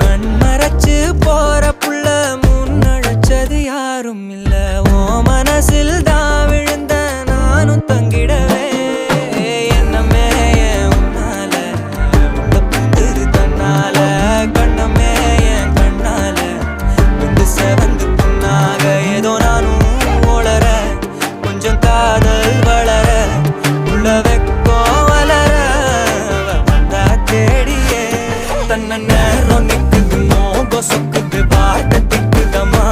கண்மறைச்சு போற புள்ள முன்னழைச்சது யாரும் இல்ல. ஓ மனசில் தான் விழுந்த நானும் தங்கிடவே என்னமே உன்னால உள்ள புந்துரு தன்னால கண்ணமே என் கண்ணால வந்து செவந்து புண்ணாக ஏதோ நானும் ஓளற கொஞ்சம் காதல் வளர உள்ள வெக்கோ வளர வந்தா தேடியே தன்ன நேரம் நிக்குது மோகம் சொக்குது பாட்ட திக்குதமா.